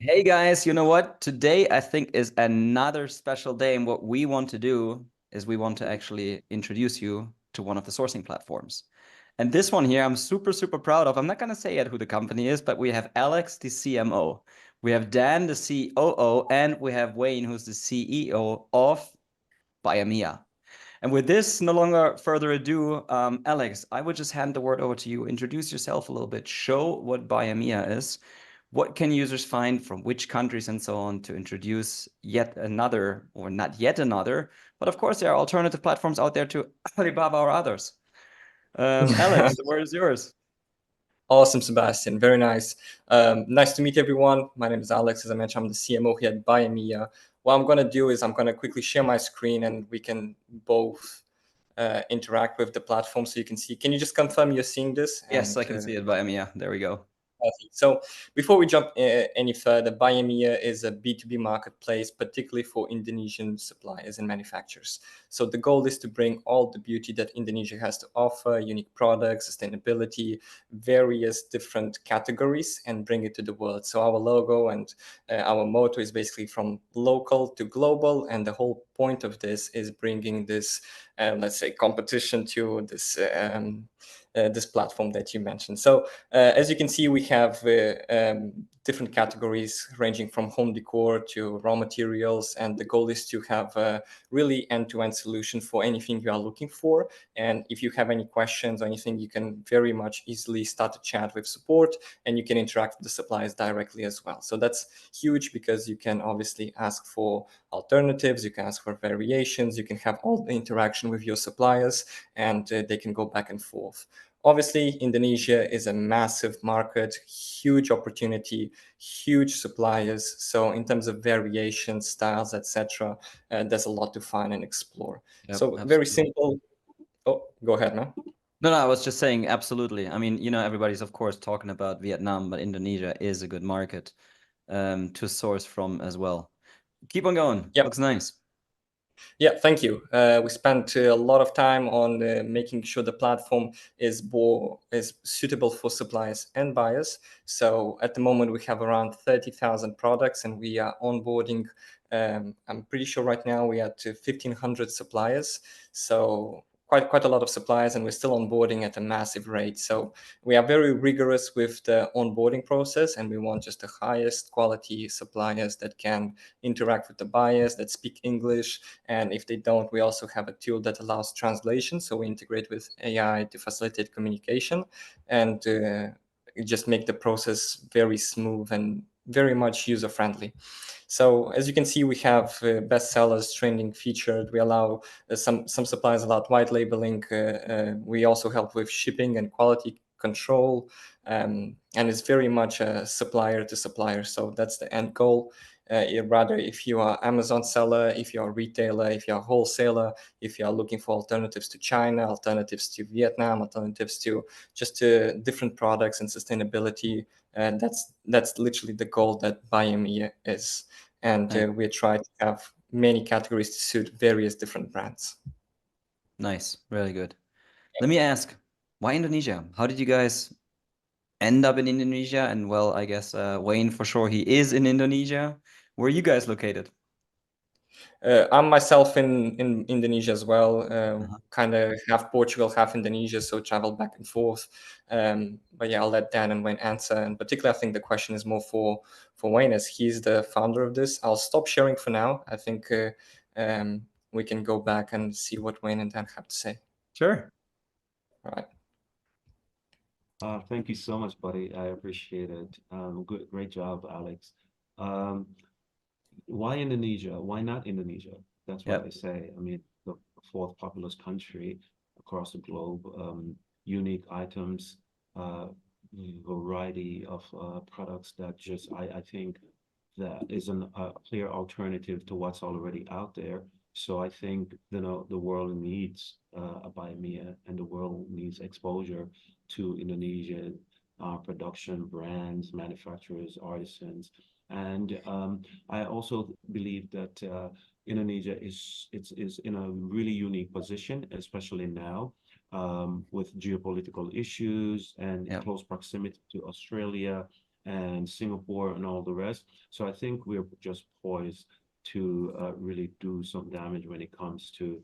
Hey guys, you know what? Today I think is another special day, and what we want to do is we want to actually introduce you to one of the sourcing platforms. And this one here, I'm super proud of. I'm not going to say yet who the company is, but we have Alex, the CMO. We have Dan, the COO, and we have Wayne, who's the CEO of Buyamia. And with this, no longer further ado, Alex, I would just hand the word over to you. Introduce yourself a little bit, show what Buyamia is, what can users find from which countries and so on to introduce yet another, or not yet another, but of course there are alternative platforms out there to Alibaba or others. Alex, the word is yours. Awesome, Sebastian. Very nice. Nice to meet everyone. My name is Alex. As I mentioned, I'm the CMO here at Buyamia. What I'm going to do is I'm going to quickly share my screen and we can both interact with the platform so you can see. Can you just confirm you're seeing this? Yes, I can see it by Mia. There we go. Perfect. So before we jump any further, Buyamia is a B2B marketplace, particularly for Indonesian suppliers and manufacturers. So the goal is to bring all the beauty that Indonesia has to offer, unique products, sustainability, various different categories, and bring it to the world. So our logo and our motto is basically from local to global. And the whole point of this is bringing this, let's say, competition to this platform that you mentioned. So as you can see, we have different categories ranging from home decor to raw materials. And the goal is to have a really end-to-end solution for anything you are looking for. And if you have any questions or anything, you can very much easily start a chat with support and you can interact with the suppliers directly as well. So that's huge because you can obviously ask for alternatives, you can ask for variations, you can have all the interaction with your suppliers and they can go back and forth. Obviously, Indonesia is a massive market, huge opportunity, huge suppliers. So in terms of variations, styles, etc., there's a lot to find and explore. Yep, So very absolutely. simple. Oh, go ahead, man. No, I was just saying absolutely. I mean, everybody's of course talking about Vietnam, but Indonesia is a good market to source from as well. Keep on going. Yep. Looks nice. Yeah, thank you. We spent a lot of time on making sure the platform is suitable for suppliers and buyers. So at the moment, we have around 30,000 products and we are onboarding. I'm pretty sure right now we are to 1,500 suppliers. So quite a lot of suppliers, and we're still onboarding at a massive rate. So we are very rigorous with the onboarding process, and we want just the highest quality suppliers that can interact with the buyers, that speak English. And if they don't, we also have a tool that allows translation. So we integrate with AI to facilitate communication and just make the process very smooth and very much user-friendly. So as you can see, we have bestsellers, trending, featured. We allow some suppliers allowed white labeling. We also help with shipping and quality control. And it's very much a supplier to supplier. So that's the end goal. Rather, if you are Amazon seller, if you're a retailer, if you're a wholesaler, if you are looking for alternatives to China, alternatives to Vietnam, alternatives to just different products and sustainability, that's literally the goal that Buyamia is. And Nice. we try to have many categories to suit various different brands. Nice. Really good. Let me ask, why Indonesia? How did you guys end up in Indonesia? And well, I guess Wayne for sure he is in Indonesia. Where are you guys located? I'm myself in Indonesia as well, Uh-huh. kind of half Portugal, half Indonesia, so travel back and forth. But yeah, I'll let Dan and Wayne answer. And particularly, I think the question is more for Wayne, as he's the founder of this. I'll stop sharing for now. I think we can go back and see what Wayne and Dan have to say. Sure. All right. Thank you so much, buddy. I appreciate it. Great job, Alex. Um, why Indonesia? Why not Indonesia? That's what I Yep. say. I mean, the fourth populous country across the globe, unique items, uh, variety of products that I think that is a clear alternative to what's already out there. So I think, the world needs a Buyamia and the world needs exposure to Indonesian production brands, manufacturers, artisans. And I also believe that Indonesia is in a really unique position, especially now with geopolitical issues and Yep. close proximity to Australia. and Singapore and all the rest. So I think we're just poised to really do some damage when it comes to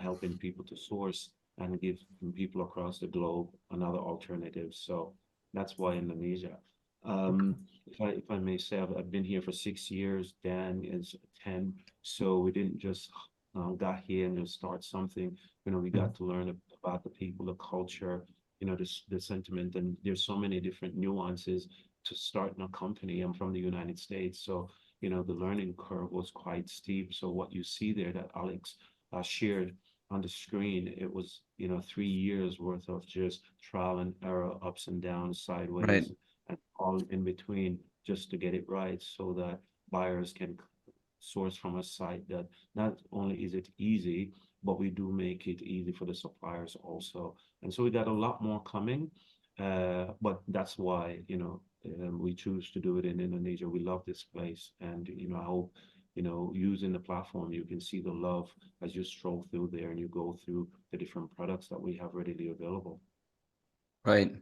helping people to source and give people across the globe another alternative. So that's why Indonesia. If I may say, I've been here for 6 years. Dan is 10. So we didn't just got here and just start something. We got to learn about the people, the culture, the sentiment, and there's so many different nuances to starting a company. I'm from the United States, so the learning curve was quite steep. So what you see there that Alex shared on the screen, it was 3 years worth of just trial and error, ups and downs, Right. sideways, and all in between, just to get it right, so that buyers can source from a site that not only is it easy, but we do make it easy for the suppliers also. And so we got a lot more coming, but that's why, we choose to do it in Indonesia. We love this place, and I hope, using the platform, you can see the love as you stroll through there and you go through the different products that we have readily available. Right.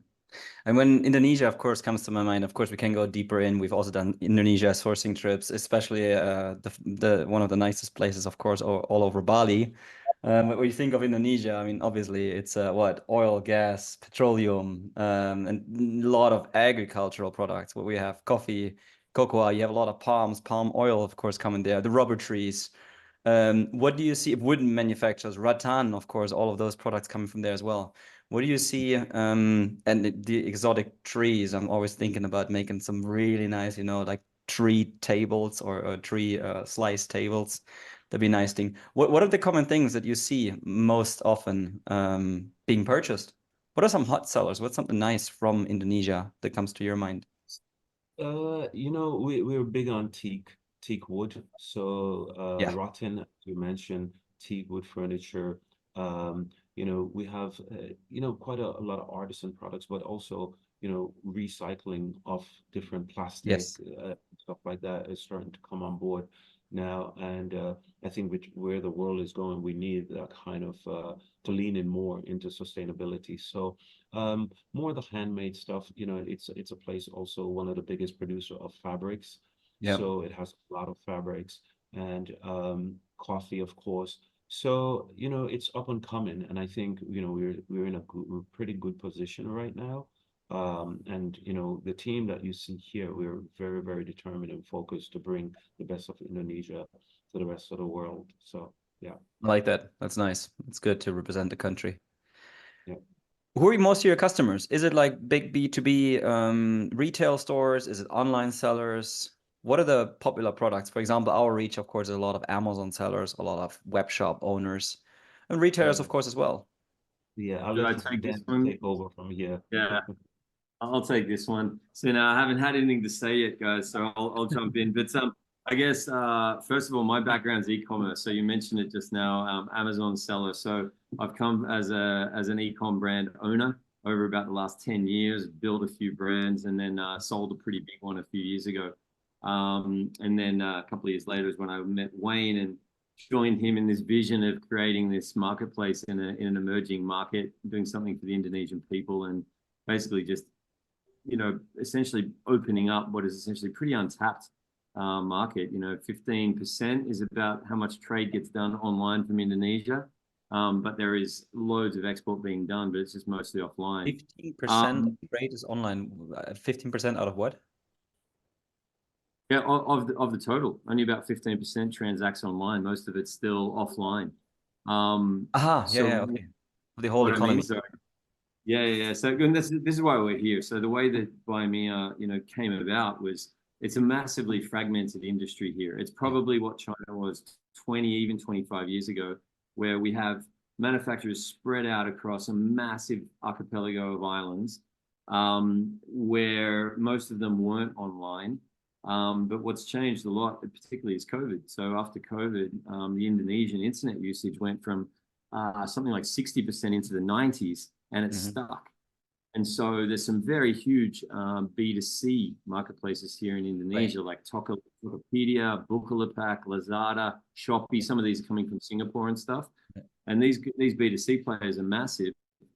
And when Indonesia, of course, comes to my mind, of course, we can go deeper in. We've also done Indonesia sourcing trips, especially the one of the nicest places, of course, all over Bali. When you think of Indonesia, I mean, obviously, it's what? Oil, gas, petroleum, and a lot of agricultural products. Where we have coffee, cocoa, you have a lot of palm oil, of course, coming there, the rubber trees. What do you see? Wooden manufacturers, rattan, of course, all of those products coming from there as well. What do you see? And the exotic trees, I'm always thinking about making some really nice, like tree tables or tree slice tables. That'd be a nice thing. What are the common things that you see most often being purchased? What are some hot sellers? What's something nice from Indonesia that comes to your mind? We're big on teak wood. So Yeah. rotten, as you mentioned, teak wood furniture. We have quite a lot of artisan products, but also recycling of different plastic Yes. stuff like that is starting to come on board now. And I think where the world is going, we need that kind of to lean in more into sustainability. So more of the handmade stuff, it's a place also one of the biggest producer of fabrics. Yeah. So it has a lot of fabrics and coffee, of course. So, it's up and coming, and I think, we're in a pretty good position right now. And the team that you see here, we're very, very determined and focused to bring the best of Indonesia to the rest of the world. So, yeah. I like that. That's nice. It's good to represent the country. Yeah. Who are most of your customers? Is it like big B2B retail stores? Is it online sellers? What are the popular products? For example, our reach, of course, is a lot of Amazon sellers, a lot of web shop owners, and retailers, of course, as well. Yeah, I'll Should I let take this Dan one? take over from here. Yeah, I'll take this one. So now I haven't had anything to say yet, guys, so I'll jump in. But I guess first of all, my background's e-commerce. So you mentioned it just now, Amazon seller. So I've come as an e-com brand owner over about the last 10 years, built a few brands, and then sold a pretty big one a few years ago. And then a couple of years later is when I met Wayne and joined him in this vision of creating this marketplace in an emerging market, doing something for the Indonesian people, and basically just essentially opening up what is essentially pretty untapped market. 15% is about how much trade gets done online from Indonesia, but there is loads of export being done, but it's just mostly offline. 15% of trade is online. 15% out of what? Yeah, of the total, only about 15% transacts online. Most of it's still offline. Yeah, okay. The whole what economy. I mean, so yeah. So and this is why we're here. So the way that Buyamia, came about was it's a massively fragmented industry here. It's probably what China was 20, even 25 years ago, where we have manufacturers spread out across a massive archipelago of islands, where most of them weren't online. But what's changed a lot, particularly, is COVID. So after COVID, the Indonesian internet usage went from something like 60% into the 90s, and it's stuck. And so there's some very huge B2C marketplaces here in Indonesia, like Tokopedia, Bukalapak, Lazada, Shopee. Some of these are coming from Singapore and stuff. And these B2C players are massive,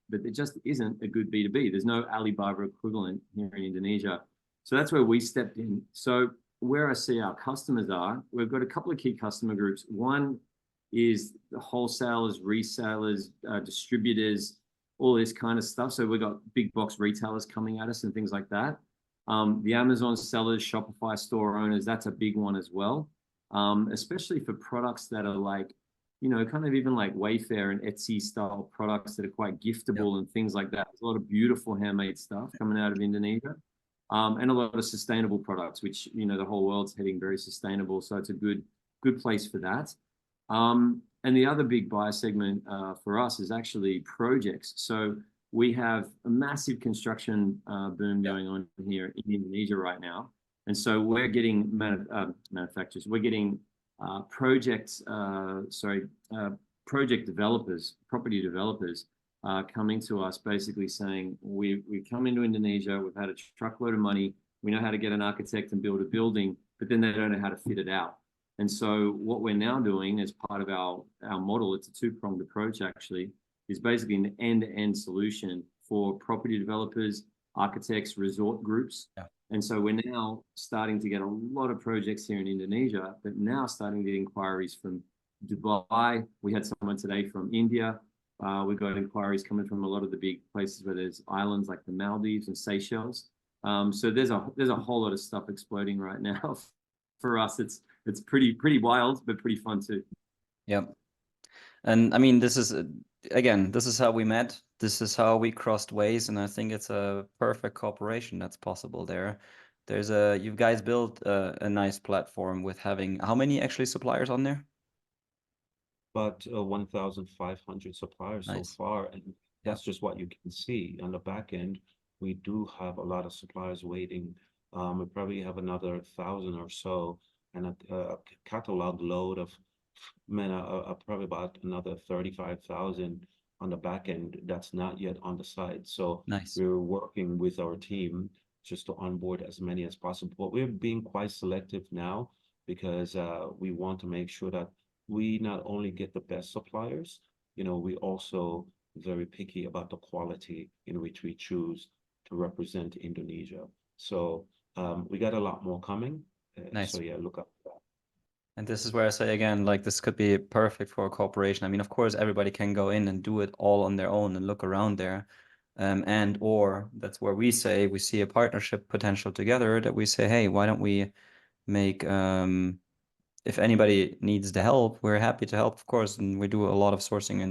but there just isn't a good B2B. There's no Alibaba equivalent here in Indonesia. So that's where we stepped in. So where I see our customers are, we've got a couple of key customer groups. One is the wholesalers, resellers, distributors, all this kind of stuff. So we've got big box retailers coming at us and things like that. The Amazon sellers, Shopify store owners, that's a big one as well. Especially for products that are like, you know, kind of even like Wayfair and Etsy style products that are quite giftable and things like that. There's a lot of beautiful handmade stuff coming out of Indonesia. And a lot of sustainable products, which, you know, the whole world's heading very sustainable. So it's a good place for that. And the other big buyer segment for us is actually projects. So we have a massive construction boom going on here in Indonesia right now. And so we're getting manufacturers, we're getting project developers, property developers coming to us basically saying, we come into Indonesia, we've had a truckload of money, we know how to get an architect and build a building, but then they don't know how to fit it out. And so what we're now doing as part of our model, it's a two-pronged approach actually, is basically an end-to-end solution for property developers, architects, resort groups. Yeah. And so we're now starting to get a lot of projects here in Indonesia, but now starting to get inquiries from Dubai. We had someone today from India. We've got inquiries coming from a lot of the big places where there's islands like the Maldives and Seychelles. So there's a whole lot of stuff exploding right now. For us, it's pretty wild, but pretty fun too. Yep. And I mean, this is again, this is how we met. This is how we crossed ways, and I think it's a perfect cooperation that's possible there. You guys built a nice platform with having how many actually suppliers on there? About 1,500 suppliers so far, and that's just what you can see. On the back end, we do have a lot of suppliers waiting. We probably have another 1,000 or so, and a catalog load of probably about another 35,000 on the back end that's not yet on the site. So we're working with our team just to onboard as many as possible. But we're being quite selective now because we want to make sure that we not only get the best suppliers, you know, we also very picky about the quality in which we choose to represent Indonesia. So we got a lot more coming. So yeah, look up for that. And this is where I say again, like this could be perfect for a cooperation. I mean, of course, everybody can go in and do it all on their own and look around there. Or that's where we say we see a partnership potential together, that we say, hey, why don't we make if anybody needs the help, we're happy to help, of course, and we do a lot of sourcing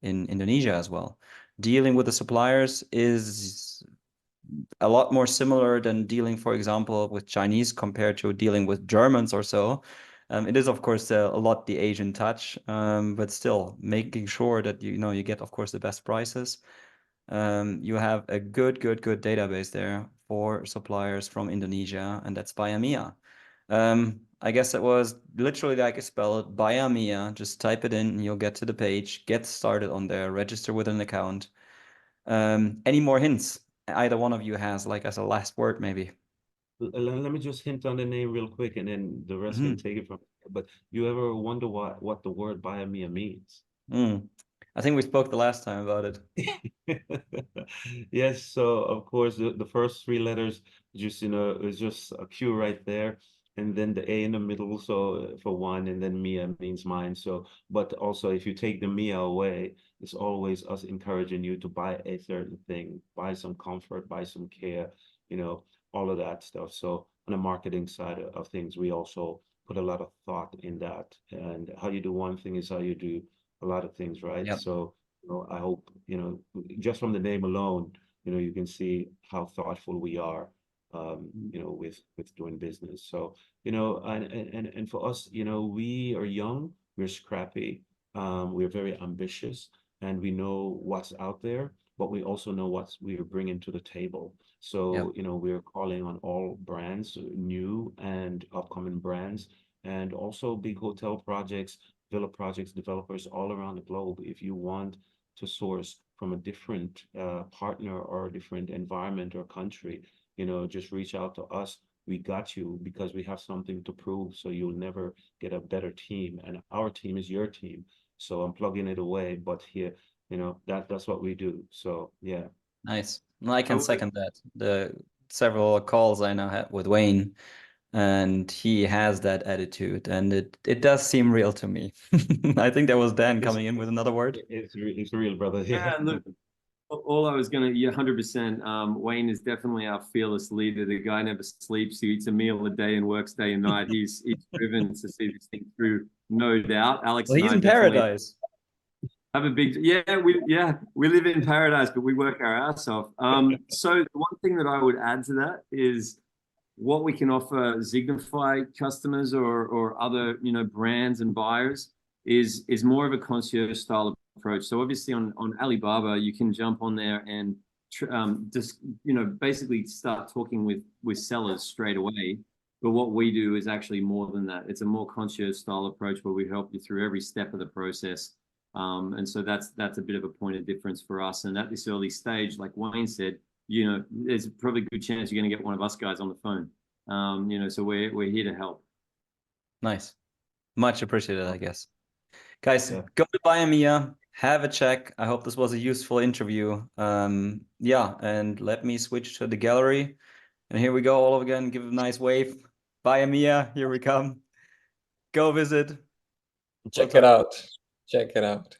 in Indonesia as well. Dealing with the suppliers is a lot more similar than dealing, for example, with Chinese compared to dealing with Germans or so. It is, of course, a lot the Asian touch, but still making sure that you get, of course, the best prices. You have a good database there for suppliers from Indonesia, and that's Buyamia. I guess it was literally like I spell it, Buyamia. Just type it in, and you'll get to the page. Get started on there. Register with an account. Any more hints either one of you has, like as a last word, maybe? Let me just hint on the name real quick, and then the rest can take it from. But you ever wonder what the word Buyamia means? I think we spoke the last time about it. Yes, so of course the first three letters just is just a Q right there, and then the A in the middle, so for one, and then Mia means mine. So, but also if you take the Mia away, it's always us encouraging you to buy a certain thing, buy some comfort, buy some care, all of that stuff. So on the marketing side of things, we also put a lot of thought in that, and how you do one thing is how you do a lot of things, right? Yep. So I hope just from the name alone, you can see how thoughtful we are, with doing business. So and for us, we are young, we're scrappy, we're very ambitious, and we know what's out there, but we also know what we are bringing to the table. So we're calling on all brands, new and upcoming brands, and also big hotel projects, villa projects, developers all around the globe. If you want to source from a different partner or a different environment or country, just reach out to us. We got you because we have something to prove. So you'll never get a better team, and our team is your team. So I'm plugging it away, but here, that's what we do. So yeah. Nice. No, I can second that. several calls I now had with Wayne, and he has that attitude, and it does seem real to me. I think that was Dan coming in with another word. It's real, brother. Yeah, look, all I was gonna, yeah, 100%. Wayne is definitely our fearless leader. The guy never sleeps. He eats a meal a day and works day and night. He's driven to see this thing through, no doubt. Alex Well, and he's I in definitely paradise. have a big, we live in paradise, but we work our ass off. So the one thing that I would add to that is what we can offer Signify customers or other, you know, brands and buyers is more of a concierge style approach. So obviously on Alibaba, you can jump on there and just, you know, basically start talking with sellers straight away. But what we do is actually more than that. It's a more concierge style approach where we help you through every step of the process. And so that's a bit of a point of difference for us. And at this early stage, like Wayne said, you know, there's probably a good chance you're going to get one of us guys on the phone. You know, so we're here to help. Nice. Much appreciated, I guess. Guys, Yeah. go to Buyamia, have a check. I hope this was a useful interview. Yeah, and let me switch to the gallery. And here we go all over again. Give it a nice wave. Buyamia, here we come. Go visit. Check it out. Check it out.